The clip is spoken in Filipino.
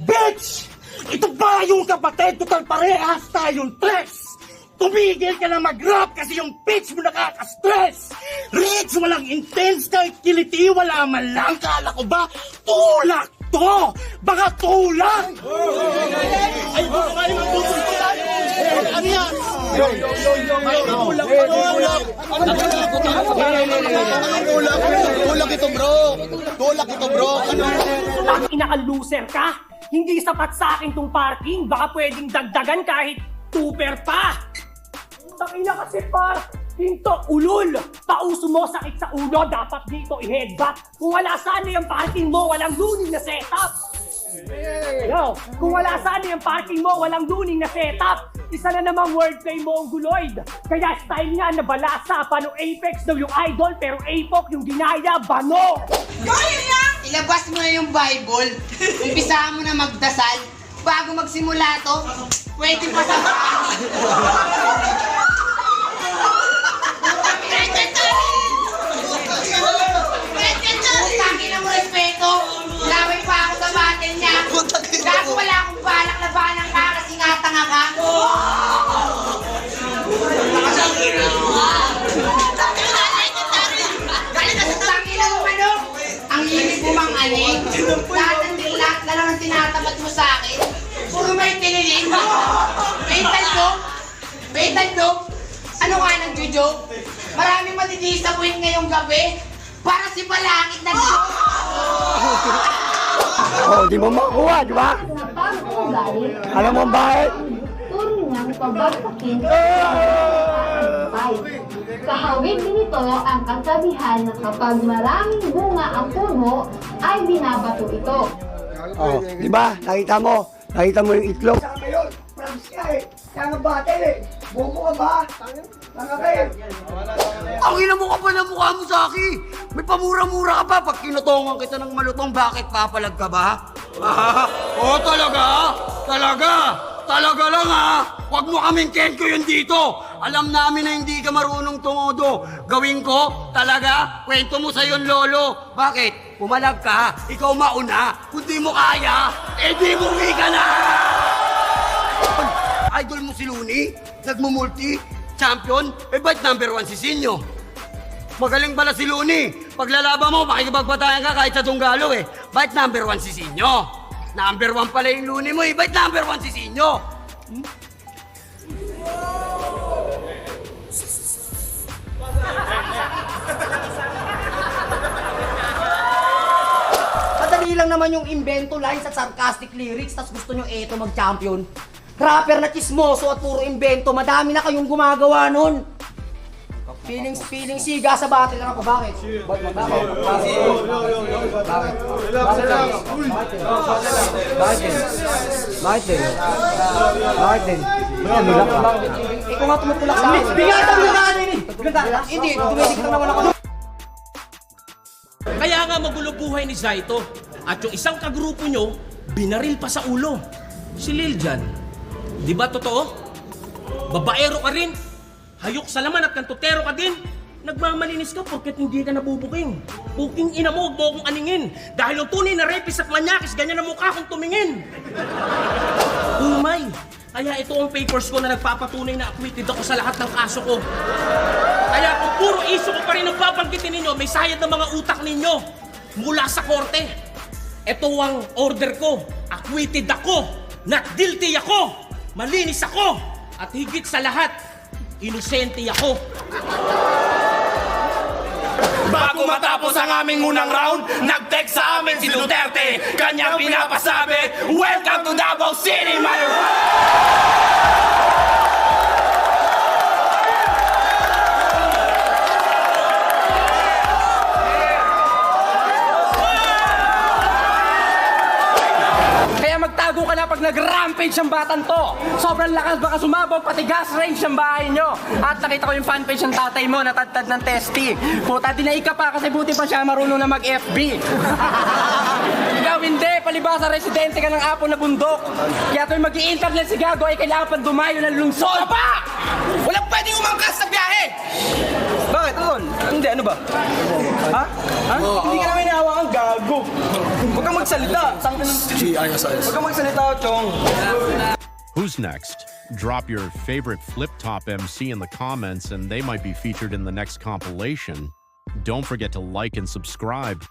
Bitch! Ito ba yung kapatid? Total parehas tayong tres! Tumigil ka na mag-rap kasi yung pitch mo nakaka-stress! Rich, walang intense kahit kiliti, wala man lang. Kala ko ba tulak to? Baka tulak! Ay, baka kayo magtutulak! Ano yan? Tulak ito bro! Tulak ito bro! Ang inaka-loser ka? Hindi sapat sa akin tong parking. Baka pwedeng dagdagan kahit tuper pa. Tangina kasi hinto, ulol. Pauso mo, sakit sa ulo. Dapat dito i-headback. Kung wala sana yung parking mo, walang luning na setup. Yo, kung wala sana yung parking mo, walang luning na setup. Isa na namang wordplay mo ang guloid. Kaya style nga na balasa. Paano Apex daw yung idol, pero Apoc yung ginaya, bano. Gaya lang! Ilabas mo na yung Bible. Umpisahan mo na magdasal. Bago magsimula to, pwede pa sa Utangin na mo respeto. Laway pa ako sa batin niya. Gago wala akong balak na banang ka kasi nga tanga ka. Utangin na mo manok. Ang hilig mo mang aning. Lahat na lang ang tinatapat mo sa akin. Puro may tiniling. Baitan do. Ano nga nag-joke? Maraming matitisabuhin ngayong gabi. Para si Balangit na joke. Oh, di mo makuha, di ba? Alam mo bakit? Turo niyang pabagsakin Kahawig din ito ang kasabihan na kapag maraming bunga ang puno, ay binabato ito. Oh, di ba? Nakita mo yung itlog. Saka ngayon, promise ka eh. Kaya nga batel eh. Bobo ka ba? Tanga ka eh. Ang ina mo ka pa na mukha mo sa akin! May pamura-mura ka pa pag kinutongan kita ng malutong, bakit papalag ka ba? Oo talaga? Talaga? Talaga lang ha? Huwag mo kaming kenko yun dito! Alam namin na hindi ka marunong tumodo. Gawin ko? Talaga? Kwento mo sa yon lolo. Bakit? Pumalag ka, ikaw mauna. Kung di mo kaya, di mo ka na! Idol mo si Looney? Nagmumulti? Champion? Ba't number 1 si Sinyo? Magaling pala si Looney. Paglalaban mo, makikipagbatayan ka kahit sa tunggalo eh. Ba't number 1 si Sinyo? Number 1 pala yung Looney mo eh. Ba't number 1 si Sinyo? Madali lang naman yung invento lines at sarcastic lyrics, tas gusto nyo eto mag-champion. Rapper na chismoso at puro invento, madami na kayong gumagawa nun. Feeling siga sa battle lang ako, bakit? Bakit? Ikaw nga tumutulak sa akin. Bigatan mo na ano yun! Hindi, tumitig lang naman ako. Kaya nga magulo buhay ni Zaito. At yung isang kagrupo nyo, binaril pa sa ulo. Si Liljan. Di ba totoo? Babaero ka rin. Hayok sa laman at kantutero ka din. Nagmamalinis ka porket hindi ka nabubuking. Puking ina mo, huwag mo akong aningin. Dahil yung tunay na rapist at manyakis, ganyan ang mukha kong tumingin. Umay. Kaya ito ang papers ko na nagpapatunay na acquitted ako sa lahat ng kaso ko. Kaya kung puro issue ko pa rin ang babanggitin ninyo, may sayad ng mga utak ninyo mula sa korte. Ito ang order ko. Acquitted ako. Not guilty ako. Malinis ako. At higit sa lahat, inosente ako. Bago matapos ang aming unang round, nag-text sa amin si Duterte. Kanyang pinapasabi, welcome to Davao City, motherfucker! Magtago ka na pag nag-rampage ang batan to. Sobrang lakas, baka sumabog, pati gas range ang bahay nyo. At nakita ko yung fanpage ng tatay mo, natadtad ng testi. Puta, dinaig ka pa kasi buti pa siya marunong na mag-FB. Ikaw hindi, palibasa residente ka ng Apo na bundok. Kaya tuwing mag-i-internet si Gago ay kailangan pang dumayo ng lungsod. Pa! Walang pwedeng umangkas sa biyahe! Bakit, Tol? Hindi, ano ba? Ha? Hindi ka namin nahawakan, Gago. Huwag kang magsalita. Huwag kang magsalita, Chong. Who's next? Drop your favorite flip top MC in the comments and they might be featured in the next compilation. Don't forget to like and subscribe.